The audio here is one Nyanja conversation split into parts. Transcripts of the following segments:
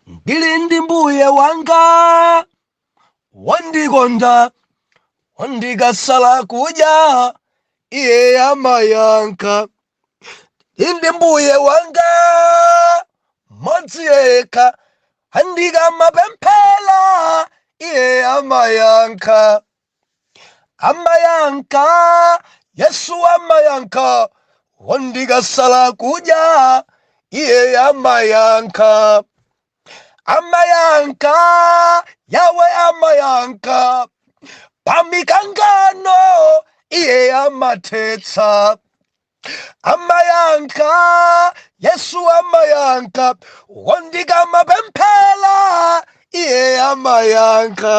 ndili ndi mbuye wanga wandikonda, wandikasala kudya iye amayankha. Indi mbuye wanga mmodzi yekha, ndikamapemphera iye amayankha. Amayankha, Yesu amayankha, wandikasala kudya iye amayankha. Amayankha, Yawe amayankha, pamikangano iye amathetsa. Amayankha, Yesu amayankha, ndikamapemphera iye amayankha.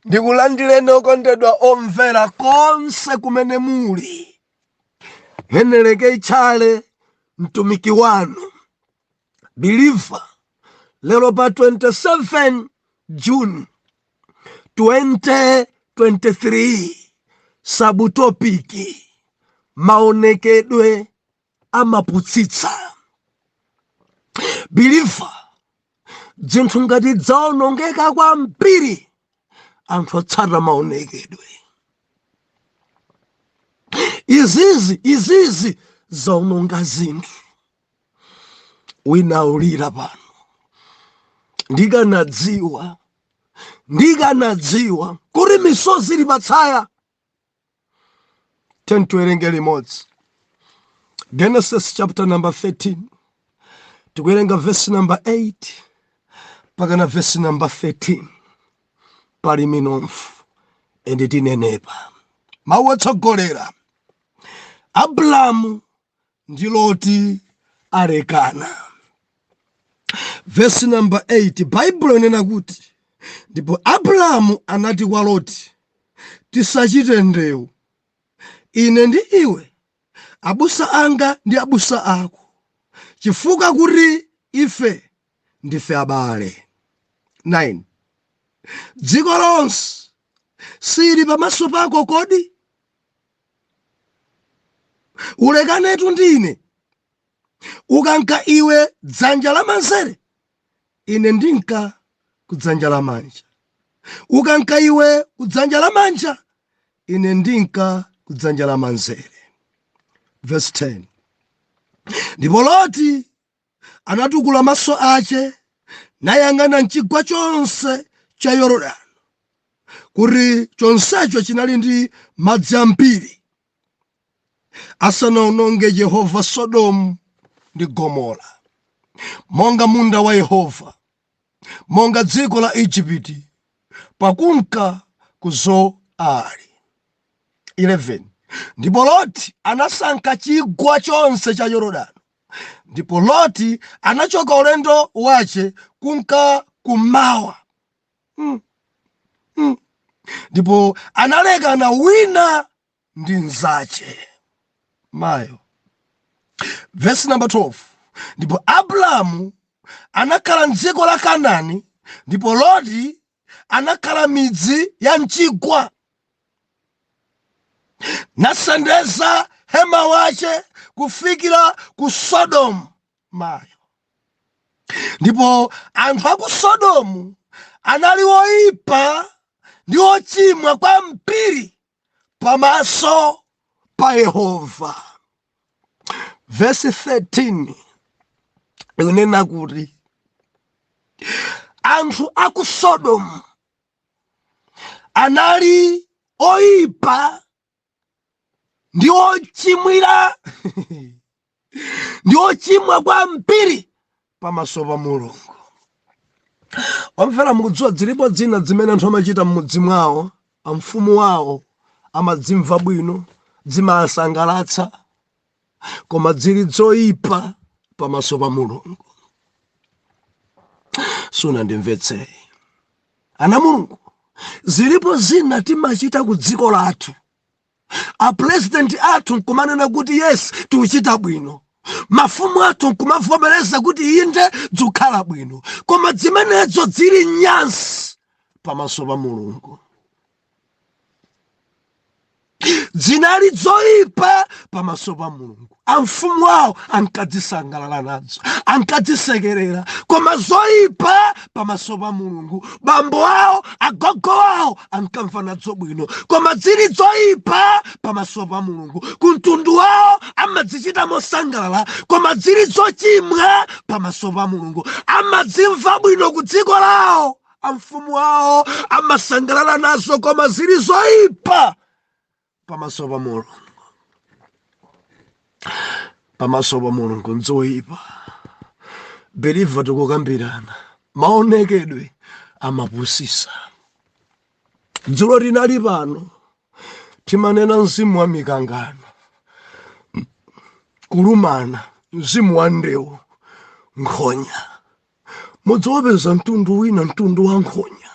Ndikulandire okondedwa omvera konse kumene muli. Heneleke Tchale, mtumiki wanu, believer, lero pa 27 June 2023, sabutopiki maonekedwe amapusitsa. Believer, zinthu ngati dzaonongeka kwambiri anthu otsata maonekedwe. Izizi zaononga zinthu. Wina ulira pano, ndikanadziwa kuti misozi ili patsaya. Tiwerenge limodzi. Genesis chapter number 13, tikuwerenga verse number 8 pakana verse number 13. Pali minomfu ende tinenepa. Mawu otsogolera. Abrahamu ndi Loti alekana. Verse number 8, Bible inena kuti, ndipo Abrahamu anati kwa Loti, tisachite ndewu, ine ndi iwe, abusa anga ndi abusa ako, chifukwa kuti ife ndife abale. 9, dziko lonse sili pamaso pako kodi? Ulekanetu ndine, ukanka iwe dzanja lamanzere, ine ndinka kudzanja lamanja. Ukanka iwe kudzanja lamanja, ine ndinka kudzanja lamanzere. Verse 10, ndipo Loti anatukula maso ache nayang'ana mchigwa chonse cha Yorodani, kuti chonsecho chinali ndi madzi ambiri, asanaononge Yehova Sodomu ndi Gomora, monga munda wa Yehova, monga dziko la Igupti pakunka ku Zoari. 11, ndipo Loti anasankha chigwa chonse cha Yorodani, ndipo Loti anachoka ulendo wache kunka kumawa. Ndipo analekana wina ndi mnzache. Mayo. Verse number 12, ndipo Abrahamu anakhala m'dziko la Kanaani, ndipo Loti anakhala midzi ya mchigwa, nasendeza hema wache kufikira ku Sodomu. Mayo. Ndipo anthu a ku Sodomu anali oyipa ndi ochimwa kwambiri pamaso pa Yehova. Verse 13 inena kuti anthu a ku Sodomu anali oyipa ndi ochimwira ndi ochimwa kwambiri pamaso pa Mulungu. Omvera, mukudziwa zilipo zina zimene anthu amachita m'mudzi mwawo, amfumu wawo amadzimva bwino, zimasangalatsa, koma zili zoyipa pamaso pa Mulungu. Sunandimvetsere ana Mulungu, zilipo zina timachita ku dziko lathu, a president athu nkumanena kuti yes tiuchita bwino, mafumu athu nkumavomereza kuti inde dzukhala bwino, koma zimenezo zili nyansi pamaso pa Mulungu. zinali zoyipa pamaso pa Mulungu. Amfumu awo ankadzisangalala nazo, ankadzisekerera, koma zoyipa pamaso pa Mulungu. Bambo awo, agogo awo ankamva nazo bwino, koma zili zoyipa pamaso pa Mulungu. Kuntundu wawo amadzichita mosangalala, koma zili zochimwa pamaso pa Mulungu. Amadzimva bwino ku dziko lawo, amfumu awo amasangalala nazo, koma zili zoyipa pamaso pa Mulungu. Pamaso pa Mulungu nzoyipa. Believe tikukambirana maonekedwe amapusisa. Dzulo linali pano timanena mzimu wa mikangano, kulumana, mzimu wa ndewu, nkhonya. Mudzopeza mtundu wina, mtundu wa nkhonya,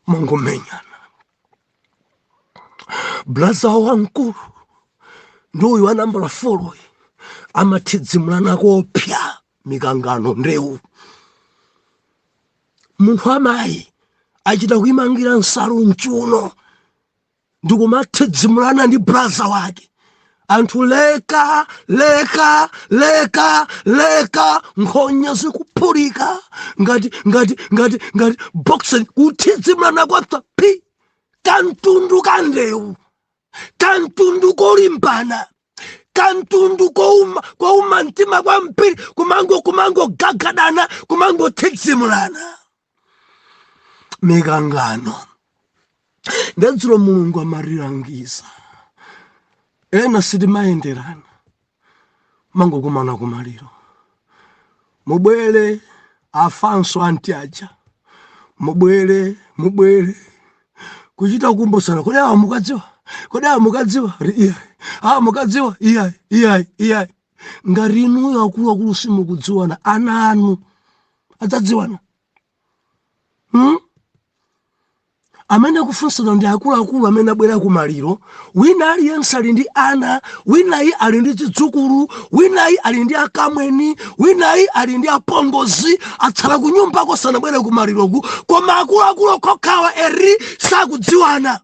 mangomenyana. Blaza wankulu nduyu wa nambala 4 amathidzimulana kopya mikangano ndewu. Munthu amayi achita kuimangira nsalu mchuno ndikumathidzimulana ndi blaza wake. Anthu leka leka leka leka, nkhonya zikuphulika ngati boxing, kuthidzimulana kwapsa pi. Kantundu kandewu, kantundu kolimbana, kantundu kouma mtima kwa mpiri, kumango gagadana, kumango thidzimulana. Mikangano. Ndadzulo Mulungu amarirangiza. Ena sitimayenderana, mango kumana kumaliro. Mubwere afanso antiaja, mubwere kuchita kumbosana. Kodi awa mukadziwa? Kodi awa mukadziwa? Mukadziwa? Iya. Ngati inuyo akuluakulu simukudziwana, ana anu adzadziwana? Amene kufunsana ndi akuluakulu amene abwera kumaliro. Wina aliyense ali ndi ana, winayi ali ndi zidzukulu, winayi ali ndi akamweni, winayi ali ndi apongozi, atsala kunyumba kosanabwere kumaliroku. Koma akuluakulu kokhawa eri sakudziwana.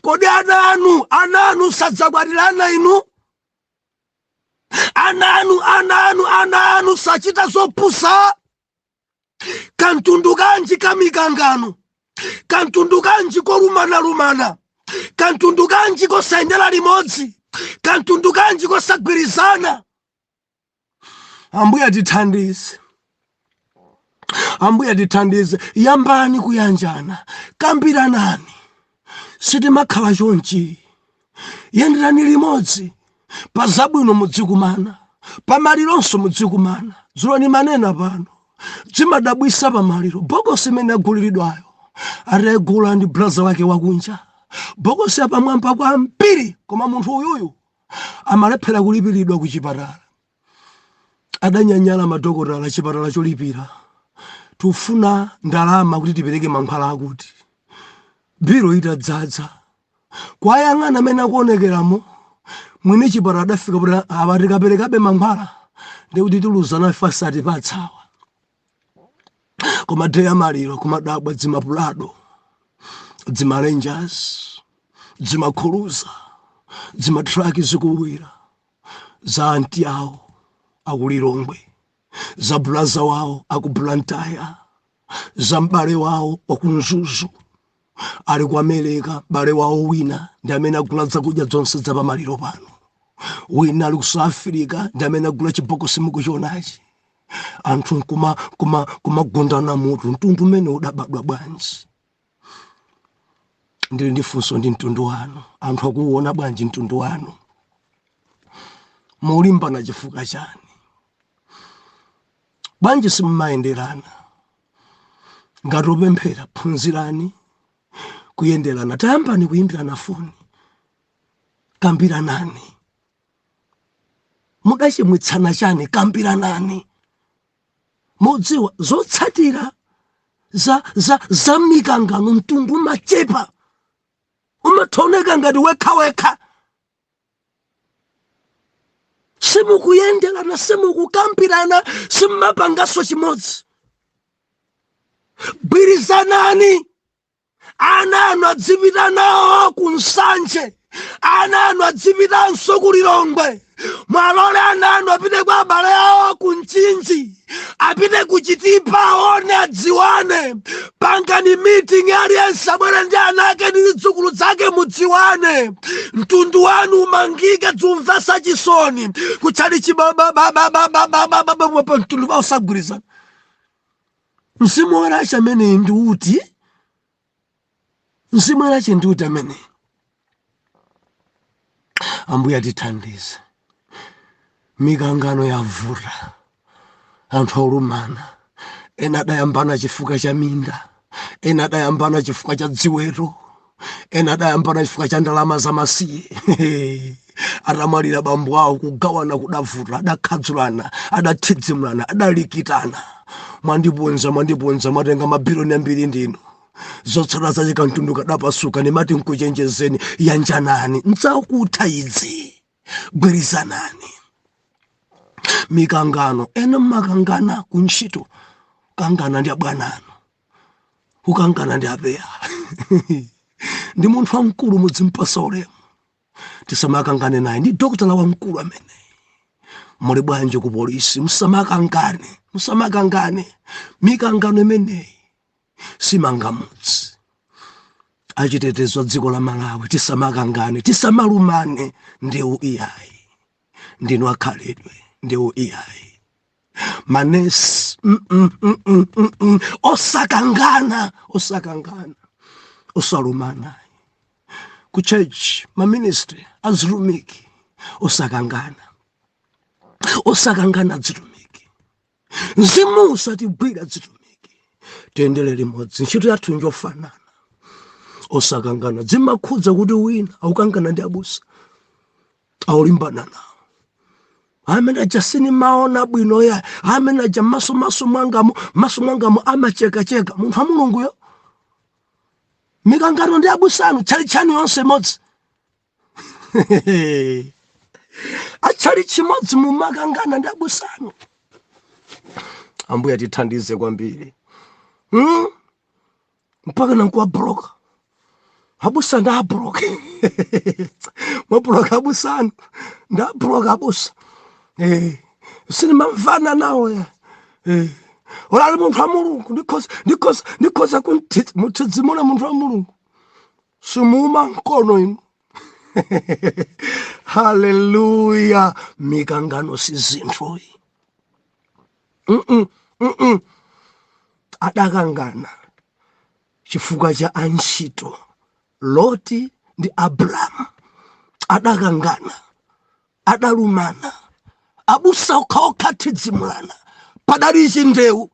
Kodi ana anu sadzakwatirana inu? Ana anu sachita zopusa? Kantundu kanji kamikangano, kantundu kanji kolumana, kantundu kanji kosayendera limodzi, kantundu kanji kosagwirizana. Ambuye atithandize. Yambani kuyanjana, kambiranani. Sitimakhala chonchi. Yenderani limodzi. Pa zabwino mudzikumana, pa malironso mudzikumana. Dzulo ni manena pano. Zimadabwisa pa maliro. Bokosi imene aguliridwayo aregula ndi blaza wake wakunja. Bokosi apamwamba kwa mpiri, koma munthu uyuyu amalephera kulipiridwa ku chipatala. Adanyanyala madokotala chipatala cholipira. Tufuna ndalama kuti tipereke mankhwala akuti. Biro itadzaza. Kwa yang'ana amene akuonekeramo, mwini chipatala adafika kuti abatikaperekabe mankhwala, ndikuti tiluzana fasati patsawa. Koma deya maliro, kumadabwa dzimapulado, dzimarangers, dzimakhuluza, dzimatraki zikuwira, za anti awo akulilongwe, za blaza wawo akubulantaya, za mbale wawo wakunzuzu, ali ku Amerika, bale wawo wina ndi amene agula zakudya zonse za pamaliro pano. Wina ali ku South Africa ndi amene agula chibokosi mukuchionachi. Anthu kumagondana mutu. Mtundu umene udabadwa bwanji? Ndili ndifunso ndi mtundu wanu. Anthu akuona bwanji mtundu wanu? Mulimbana chifukwa chani? Bwanji simumayenderana? Ngati upemphera, phunzirani kuyenderana. Tayambani kuyimbirana foni, kambiranani. Mudachimwitsana chani? Kambiranani. Mudziwa zotsatira za mikangano mtundu machepa. Umathoneka ngati wekha. Simukuyenderana, simukukambirana, simumapangaso chimodzi. Gwirizanani. ana anu adzipita nawo ku nsanje, ana anu adzipitanso ku Lilongwe. Mwalole ana anu apite kwa abale awo ku Mchinji, apite ku Chitipa aone adziwane. Pangani meeting aliyense abwere ndi ana ake ndi zidzukulu zake mudziwane. Mtundu wanu umangike dzumvesa chisoni kuchali chibaba mtundu wa usagwirizana. Mzimu woyera amene ndi uti? Mzimu woyera ndi uti amene? Ambuye atithandize. Mikangano yavuta, anthu olumana, ena adayambana chifukwa cha minda, ena adayambana chifukwa cha dziweto, ena adayambana chifukwa cha ndalama za masiye. Atamalira bambo awo kugawana kudavuta, adakhadzulana, adathidzimulana, adalikitana. Mwandibonza matenga mabilioni ambiri ndinu. Zotsala za chikantundu kadapasuka nimati nkuchenjezeni yanjanani ntsakutha idzi gwirizanani. Mikangano ena makangana kunchito, kangana ndi abwanano, ukangana ndi abeya. Ndi munthu wamkulu mudzimpasa ulemu, tisamakangane naye. Ndi dokotala wamkulu amene. Muli bwanji ku polisi, musamakangane. Mikangano imeneyi simangamutsi. Achitetezo dziko la Malawi tisamakangane, tisamalumane. Ndiwo iyayi, ndinu akhalidwe. Ndiwo iyayi. Manesi osakangana, osalumana. Ku church ma ministry azilumiki, osakangana azilumiki. Mzimu usatigwira azilumiki. Tendele limodzi ntchito yathu njofanana. Osakangana zimakhudza kuti wina aukangana ndi abusa aulimbana nawo. Amene ajasini maona bwino ya, amene aja maso mwangamo amacheka munthu wa Mulunguyo. Mikangano ndi abusanu chalichani yonse modzi. Achali chimodzi mu makangana ndi abusanu. Ambuye atithandize kwambiri. Mpaka nankuwa broka. Abusa nda broka. Mabroka abusanu. Nda broka abusa. Sinimamvana nawo ya. Olali munthu wa Mulungu ndikoza muthidzimula munthu wa Mulungu. Sumuma nkono inu. Hallelujah. Mikangano si zinthu. Adakangana chifukwa cha antchito Loti ndi Abrahamu. Adakangana, adalumana, abusa okhaokha thidzimulana. Padali chindewu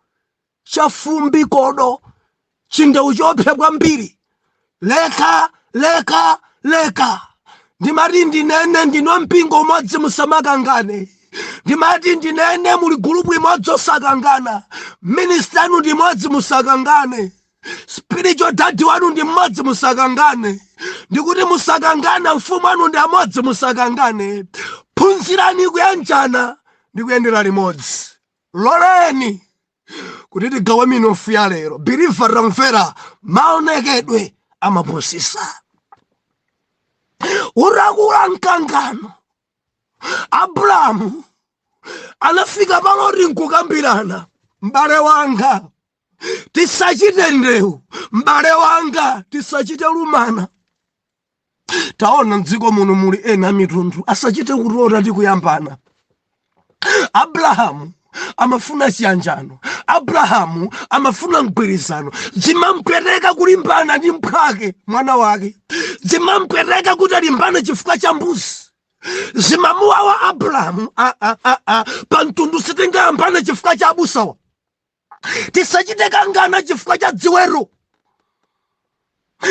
chafumbi kodo, chindewu chopsa kwambiri. Leka. Ndimati ndinene ndino mpingo umodzi musamakangane. Ndimati ndinene muli gulupu imodzi osakangana. Ministry anu ndi imodzi musakangane. Spiritual daddy wanu ndi mmodzi musakangane. Ndikuti musakangana, mfumu anu ndi amodzi musakangane. Phunzirani kuyanjana ndi kuyendera limodzi. Loleni kuti tigawe minofu ya lero. Believer ramvera maonekedwe amapusitsa. Urakula mkangano. Abrahamu anafika paloti nkukambirana. M'bale wanga tisachite ndewu, m'bale wanga tisachite lumana. Taona mdziko muno muli ena mitundu asachite kulota ndi kuyambana. Abrahamu amafuna chiyanjano. Abrahamu amafuna mgwirizano. Zimampereka kulimbana ndi mphwake mwana wake. Zimampereka kuti alimbane chifukwa cha mbuzi. Zimamuwawa Abrahamu pa mtundu sitingayambane chifukwa cha abusawa. Tisachite kangana chifukwa cha dziwero.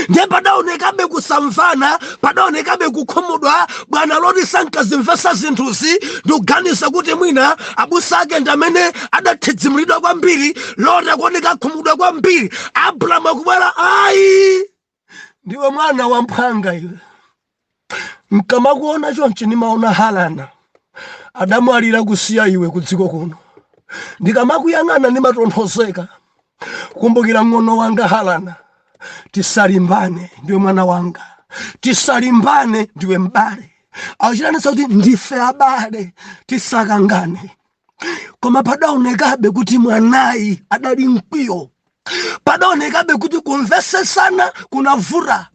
Ndiye padaonekabe kusamvana, padaonekabe kukhumudwa. Bwana Loti sankazimvesa zinthuzi ndikuganiza kuti mwina abusa ake ndamene adathedzimulidwa kwambiri. Loti akuoneka khumudwa kwambiri. Abrahamu akubwera, ayi ndiwe mwana wamphanga iwe. Mkamakuona chonchi nimaona Harana adamwalira kusiya iwe kudziko kuno. Ndikamakuyang'ana nimatonthozeka kumbukira ng'ono wanga Harana tisalimbane ndiwe mwana wanga, tisalimbane ndiwe mbale. Akuchitanisa kuti ndife abale, tisakangane. Koma padaonekabe kuti mwanayi adali mkwiyo, padaonekabe kuti kumvesesana kunavura.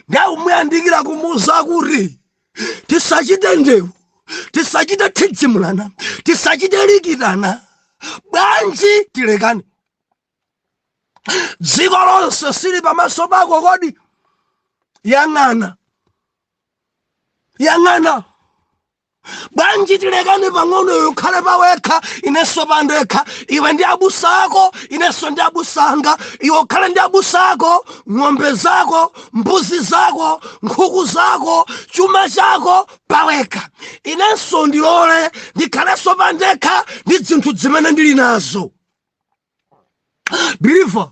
Ndiye muyandikira kumuza kuti tisachite ndewu, tisachite thidzimulana, tisachite likitana, bwanji tilekane. Dziko lonse sili pamaso pako kodi? Yang'ana, yang'ana. Bwanji tilekane pang'ono ukhale pawekha, inenso pandekha. Iwe ndi abusa ako, inenso ndi abusa anga. Iwe ukhale ndi abusa ako, ng'ombe zako, mbuzi zako, nkhuku zako, chuma chako pawekha. Inenso ndilole ndikhalenso pandekha ndi zinthu zimene ndili nazo. Believer,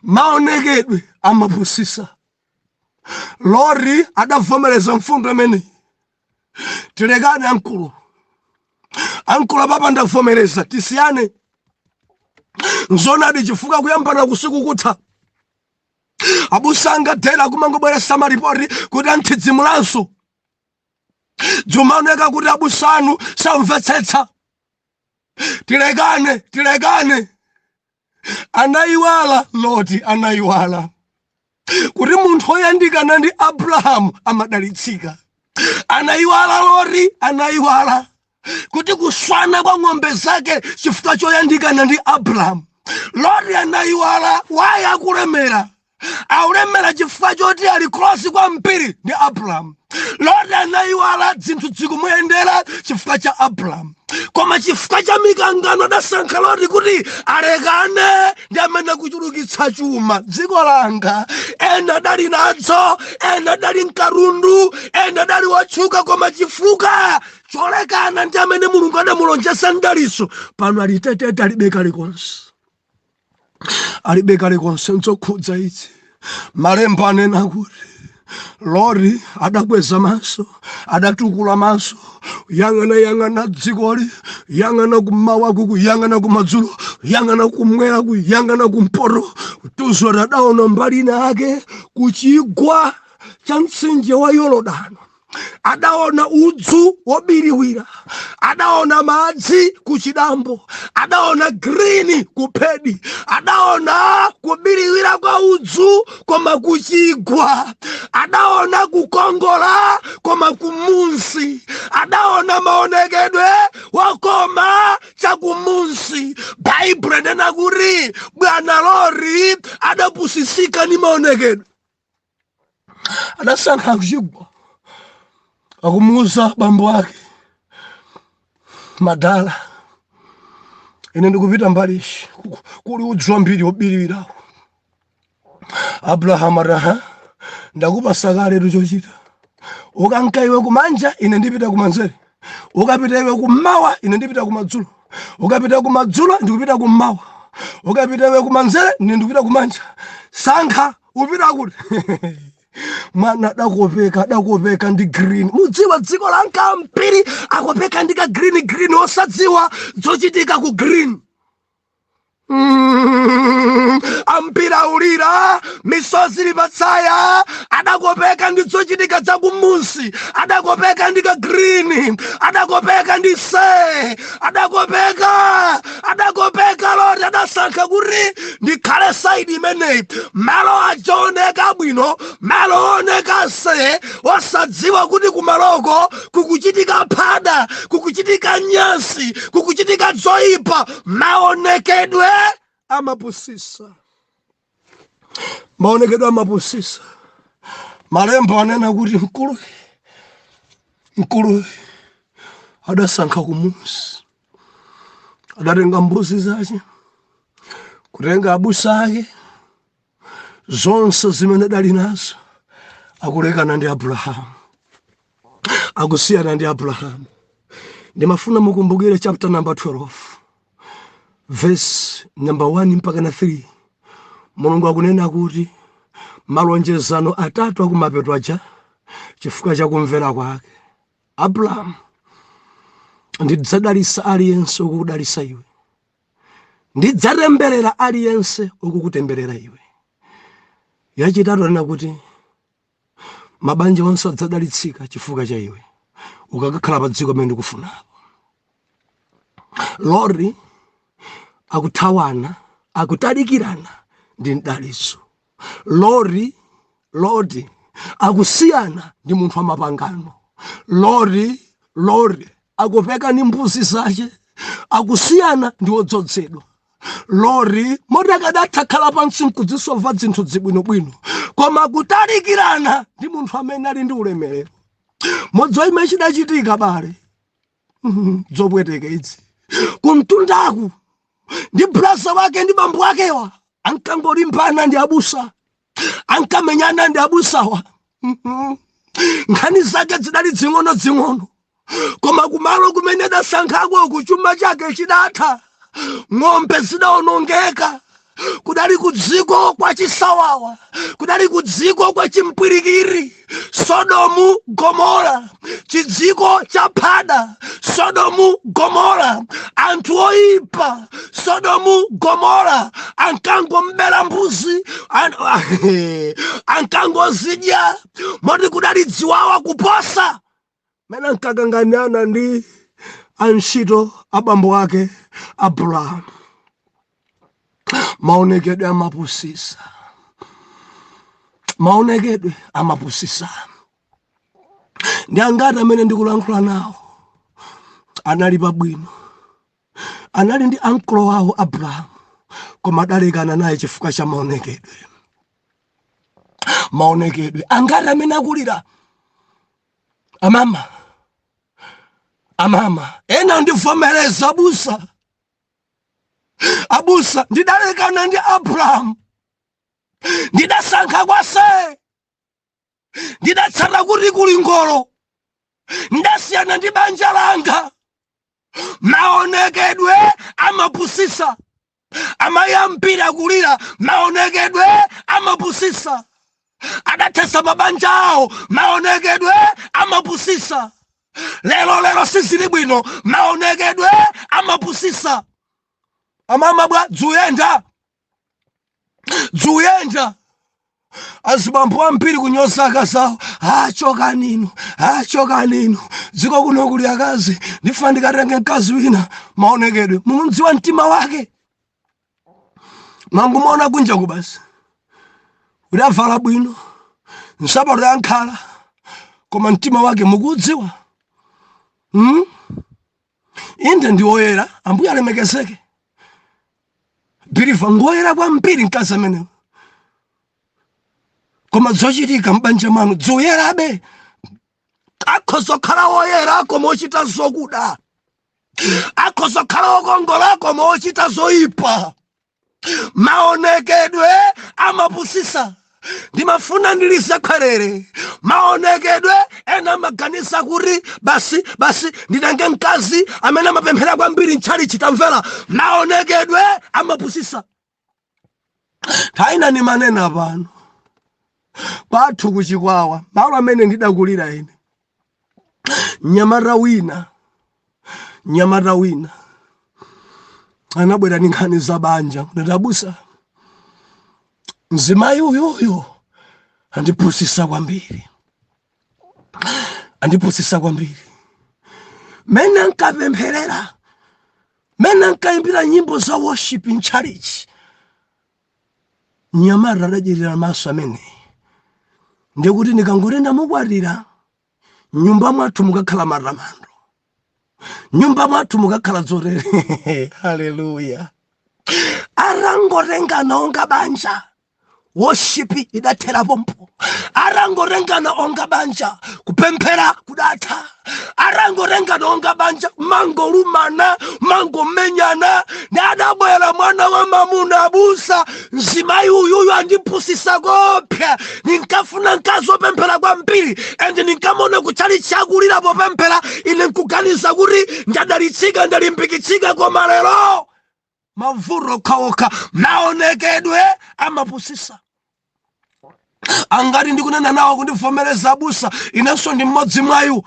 maonekedwe amapusisa. Lori adavomereza mfundo imeneyi. Tilekane ankulu. Ankulu papa ndavomereza tisiyane. Nzonadi chifukwa kuyambana kusiku kutha. Abusa anga tera kumangobweresa maripoti kuti anthidzimulanso. Jumaoneka kuti abusa anu samvetsetsa. Tilekane, tilekane. Anayiwala Loti, anayiwala kuti munthu oyandikana ndi Abrahamu amadalitsika. Anayiwala Lori, anayiwala kuti kuswana kwa ng'ombe zake chifukwa choyandikana ndi Abrahamu. Lori anayiwala wayi akulemera. Aulemera chifukwa choti ali close kwa mpiri ndi Abrahamu. Lori anayiwala zinthu zikumuyendera chifukwa cha Abrahamu. Koma chifukwa cha mikangano adasankha Loti kuti alekane ndi amene kuchulukitsa chuma dziko langa. Ena dali nadzo, ena dali mkarundu, ena dali watchuka, koma chifukwa cholekana ndi amene Mulungu adamulonjesa ndaliso, pano alitetete alibe kalikonse. Alibe kalikonse nzokhudza izi. Malemba anena kuti Lori adakweza maso, adatukula maso, yang'ana dzikoli, yang'ana kummawa kuku, yang'ana kumadzulo, yang'ana kumwera ku, yang'ana kumpoto. Tuzo adaona mbali yake kuchigwa cha mtsinje wa Yorodani. Adaona udzu wobiriwira, adaona madzi kuchidambo, adaona green kupedi, adaona kubiriwira kwa udzu koma kuchigwa, adaona kukongola koma kumunsi, adaona maonekedwe wakoma chakumunsi. Baibulo nena kuti bwana Lori adapusisika ni maonekedwe. Adasankha kuchigwa. Akumuza bambo wake, Madala, ine ndikupita mbali kuli udzu mbiri obiriwirawo. Abrahamu araha ndakupasa kale chochita. Ukanka iwe kumanja, ine ndipita kumanzere. Ukapita iwe kummawa, ine ndipita kumadzulo. Ukapita kumadzulo, ndikupita kummawa. Ukapita iwe kumanzere, ine ndikupita kumanja. Sankha upita kuti. Mwana dakopeka ndi green. Mudziwa dziko langa mpiri akopeka ndika green osadziwa zochitika ku green. Ampira ulira, misozi lipatsaya, adakopeka ndi zochitika za kumunsi, adakopeka ndika green, adakopeka ndi se, adakopeka Lori adasankha kuti ndikhale side imeneyi. Malo achooneka bwino, malo oneka se, osadziwa kuti kumaloko kukuchitika phada, kukuchitika nyasi, kukuchitika zoyipa. Maonekedwe amapusisa. Maonekedwe amapusisa. Malemba anena kuti mkulu adasankha kumunsi. Adatenga mbuzi zake, kutenga abusa ake, zonse zimene dali nazo, akulekana ndi Abrahamu, akusiyana ndi Abrahamu. Ndimafuna mukumbukire chapter number 12, verse number 1 mpaka na 3. Mulungu akunena kuti malonjezano atatu akumapeto aja chifukwa cha kumvera kwake. Abrahamu, ndidzadalisa aliyense ukukudalisa iwe. Ndidzatemberera aliyense ukukutemberera iwe. Yachitatu na kuti mabanja onse adzadalitsika chifukwa cha iwe ukakhala pa dziko limene ndikufunapo. Lord akuthawana akutalikirana ndi mdalitso. Lord akusiyana ndi munthu wa mapangano. Lord akupeka ni mbuzi zace akusiyana ndi wodzozedwa. Lord modakadata khala pansi nkudzisova zinthu zibwinobwino koma kutalikirana ndi munthu amene ali ndi ulemerero. Modziwa chidachitika bale zopweteka idzi kumtundaku ndi brasa wake ndi bambo wakewa ankangolimbana ndi abusa, ankamenyana ndi abusawa. Nkhani zake zidali zing'ono koma kumalo kumene dasankhako kuchuma chake chidatha, ng'ombe zidawonongeka, kudali kudziko kwa chisawawa, kudali kudziko kwa chimpwirikiri, Sodomu Gomora, chidziko cha pada, Sodomu Gomora, anthu oyipa, Sodomu Gomora, ankangombera mbuzi, ankangozidya, moti kudali dziwawa kuposa. Mena nkakanganyana ndi antchito abambo wake Abraham. Maonekedwe amapusisa. Maonekedwe amapusisa. Ndi angati amene ndikulankhula nawo anali pabwino, anali ndi ankolo wawo Abraham koma adalekana naye chifukwa cha maonekedwe. Maonekedwe angati amene akulira amama ena ndivomereza abusa ndidalekana ndi Abraham, ndidasankha kwase, ndidatsata kuti kuli ngolo, ndasiyana ndi banja langa. Maonekedwe amapusisa. Amayambira kulira maonekedwe amapusisa. Adatesa mabanja awo maonekedwe amapusisa. Lero sizili bwino maonekedwe amapusisa. Amama bwa dzuyenda azibambo ambiri kunyosa akazawo achoka nino dziko kuno kuli akazi ndifa ndikatenge mkazi wina. Maonekedwe mudziwa mtima wake mangumona kunja kubasi udavala bwino nsapato yankhala koma mtima wake mukudziwa. Inde ndi oyera, ambuye alemekezeke. Biriva ngoyera kwambiri mkazi ameneyo koma zochitika mbanja mwanu dzuyerabe. Akhozokhala oyera koma ochita zokuda, akhozokhala okongola koma ochita zoyipa. Maonekedwe amapusisa. Ndimafuna ndilise khalere. Maonekedwe ena maganisa kuti basi nditenge mkazi amene amapemphera kwambiri ntchali chitamvera. Maonekedwe amapusisa. Taina ni manena pano pathu kuchikwawa malo amene ndidakulira ine. Nyamata wina anabwera ndi nkhani za banja. Ndabusa mzimayi uyoyo andipusisa kwambiri. Mene nkapempherera, mene nkaimbira nyimbo za worship in church. Nyamata adajirira maso amene ndikuti ndikangorenda mukwatira nyumba mwathu mukakhala matamando, nyumba mwathu mukakhala zotere. Haleluya. Arangorengana onga banja worship idathera pompo. Arangorengana onga banja kupemphera kudatha. Arangorengana onga banja mangolumana mangomenyana. Ndadabwera mwana wa mamuna abusa mzimayi uyuyu andipusisa kopya. Ninkafuna nkazopemphera kwambiri ende ninkamona kuchali chakulira popemphera ine nkuganiza kuti ndadalitsika ndalimbikitsika koma lero mavuro kaoka. Maonekedwe amapusisa. Angati ndikunena nawo kundivomereza abusa inenso ndi mmodzi mwayu.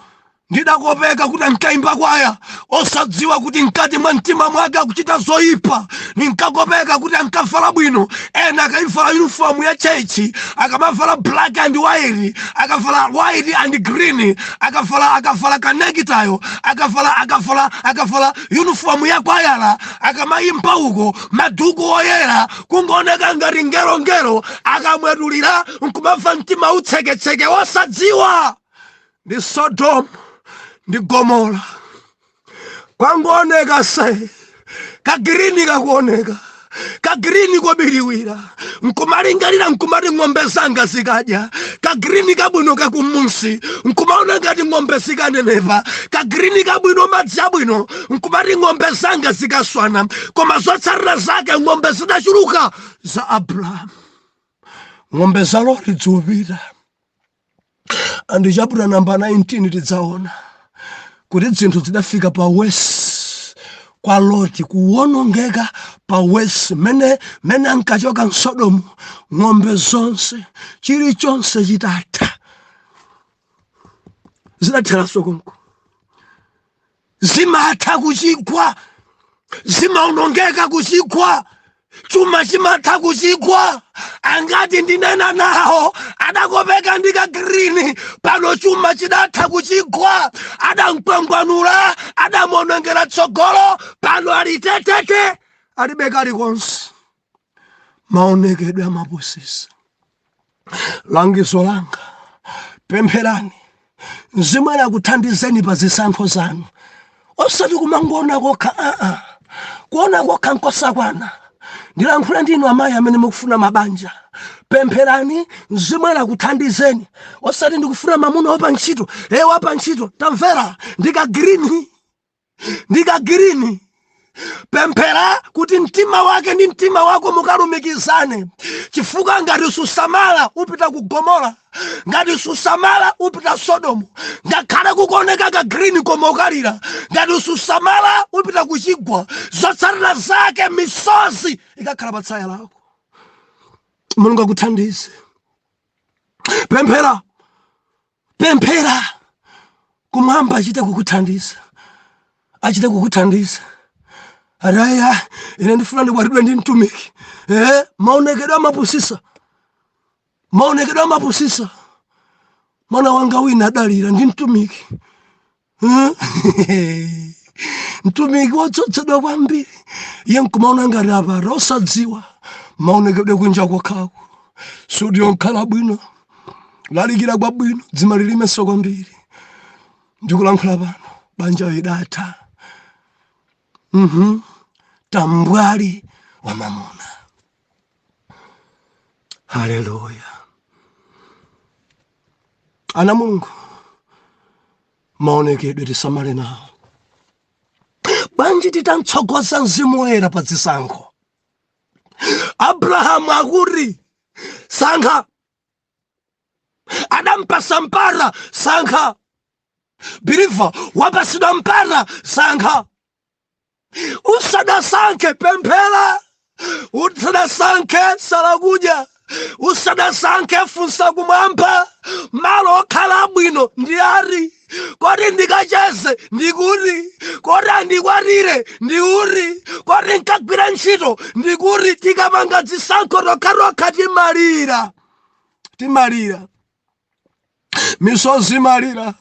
ndidakopeka kuti nkaimba kwaya osadziwa kuti mkati mwa mtima mwake akuchita zoyipa. Ninkakopeka kuti ankavala bwino, ena akaivala uniform ya chechi, akamavala black and white, akavala white and green, akavala kanekitayo, akavala uniform ya kwayala, akamayimba uko maduku oyera kungoneka ngati ngero akamwedulira nkumamva mtima utseketseke osadziwa. Ndi Sodom ndi Gomora kwangooneka se kagirini kakuoneka kagirini kobiriwira nkumalingalira nkumati ng'ombe zanga zikadya kagirini kabwino kakumunsi nkumaona ngati ng'ombe zikanenepa kagirini kabwino madzi abwino nkumati ng'ombe zanga zikaswana koma zotsatira zake ng'ombe zidachuluka za Abrahamu ng'ombe za Loti dziupita. And chapter number 19 tidzaona kuti zinthu zidafika pa wesi kwa Loti kuwonongeka pa wesi mene ankachoka Sodomu ng'ombe zonse chilichonse chitatha zidathera sokonko zimatha kuchigwa zimaonongeka kuchigwa chuma chimatha kuchigwa. Angati ndinena nawo adakopeka ndika green pano chuma chidatha kuchigwa adampangwanula adamonongera tsogolo pano alitetete alibeka likonse. Maonekedwe amapusisa langizo langa pempherani Mzimu akuthandizeni pa zisankho zanu osati kumangona kokha kuona kokha nkosakwana. Ndilankhula ndinu amayi amene mukufuna mabanja, pempherani Mzimu akuthandizeni osati ndikufuna mamuna wapa ntchito wapa ntchito tamvera ndika green pemphera kuti mtima wake ndi mtima wako mukalumikizane chifukwa ngati susamala upita ku Gomora, ngati susamala upita Sodomu, ngakhale kukoneka ka green koma ukalira, ngati susamala upita kuchigwa zotsatira zake misozi ikakhala pa tsaya lako. Mulungu akuthandize. Pemphera kumwamba achite kukuthandiza. Araya ine ndifuna ndikwatidwe ndi mtumiki maonekedwe amapusisa mwana wanga wina adalira ndi mtumiki mtumiki wotsotsedwa kwambiri iye nkumaona ngati apara osadziwa maonekedwe kunja kwakhaku studio nkhala bwino lalikira kwa bwino dzima lilimenso kwambiri ndikulankhula pano banja idatha tambwali wa mamona. Haleluya. Ana Mungu maonekedwe tisamale nawo. Banji titantsogoza Mzimu Woyera pa zisankho. Abrahamu akuti sankha, adampasa mpata sankha, biliva wapasidwa mpata sankha. Usadasanke pemphera, usadasanke salakudya, usadasanke funsa kumwamba, malo okhala bwino ndi ari, kodi ndikacheze ndikuti, kodi andikwatire ndikuti, kodi nkagwira ntchito ndikuti. Tikamanga zisankho rokha timalira misozi malira.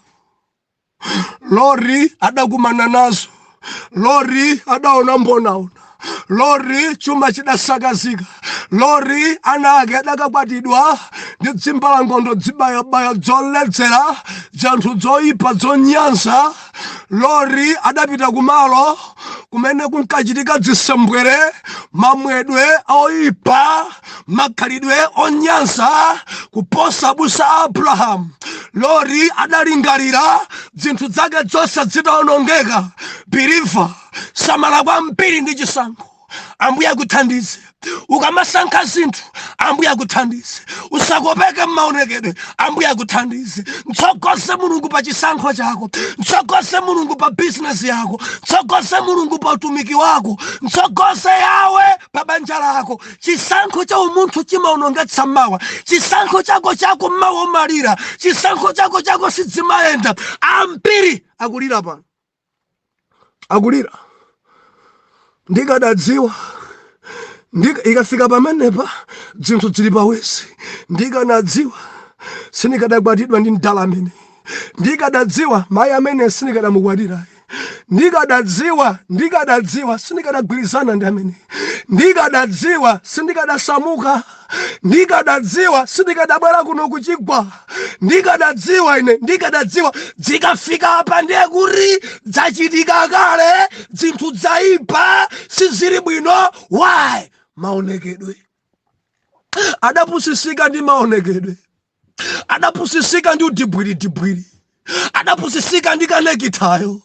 Lori adakumana nazo, Lori adaona mbonaona, Lori chuma chidasakazika, Lori ana ake adakakwatidwa ndi dzimba la ngondo dzibayabaya dzoledzera zanthu zoyipa zonyansa. Lori adapita kumalo kumene kunkachitika zisembwere, mamwedwe oyipa, makhalidwe onyansa kuposa busa Abrahamu. Lori adalingalira zinthu zake zonse zitaonongeka. Biliva samala kwambiri ndi chisankho. ambuye akuthandize. Ukamasankha zinthu ambuye akuthandize. Usakopeke m'maonekedwe ambuye akuthandize. Mtsogose mulungu pa chisankho chako, mtsogose mulungu pa business yako, mtsogose mulungu pa utumiki wako, mtsogose yawe pa banja lako. Chisankho cha umunthu chimaonongetsa mawa, chisankho chako mawa omalira, chisankho chako sidzimayenda. Ambiri akulira pano, akulira. Ndikadadziwa ikafika pamenepa zinthu zili pawesi, ndikanadziwa sinikadakwatidwa ndi mdala amene, ndikadadziwa mayi amene sinikadamukwatira, ndikadadziwa sinikadagwirizana ndi amene, ndikadadziwa sindikadasamuka, ndikadadziwa sindikadabwera kuno kuchigwa, ndikadadziwa zikafika apa ndiye kuti zachitika kale, zinthu zaipa sizili bwino. Why? Maonekedwe. Adapusisika ndi maonekedwe, adapusisika ndi udibwiri, adapusisika ndi kanekitayo,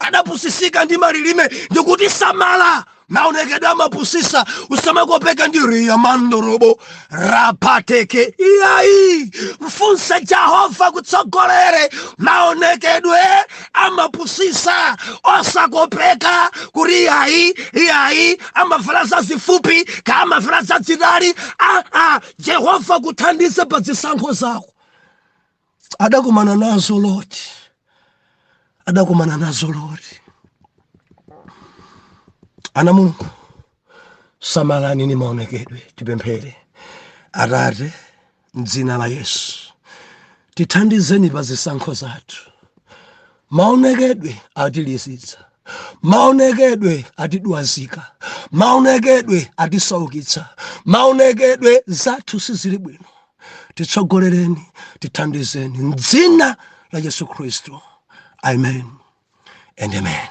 adapusisika ndi malilime. Ndikuti samala maonekedwe amapusisa. Usamakopeka ndi riya mandorobo rapateke. Iyayi mfunse Jehova kutsogolere. Maonekedwe amapusisa. Osakopeka kuri iyayi amavala zazifupi ka amavala zazitali. Jehova kuthandize pa zisankho zako. Adakumana nazo Loti, adakumana nazo Loti. Ana Mulungu, samalani ni maonekedwe. Tipemphere. Atate, m'dzina la Yesu, tithandizeni pa zisankho zathu. Maonekedwe atilisitsa, maonekedwe atidwazika, maonekedwe atisaukitsa, maonekedwe zathu sizili bwino. Titsogolereni, tithandizeni m'dzina la Yesu Kristu. Amen and amen.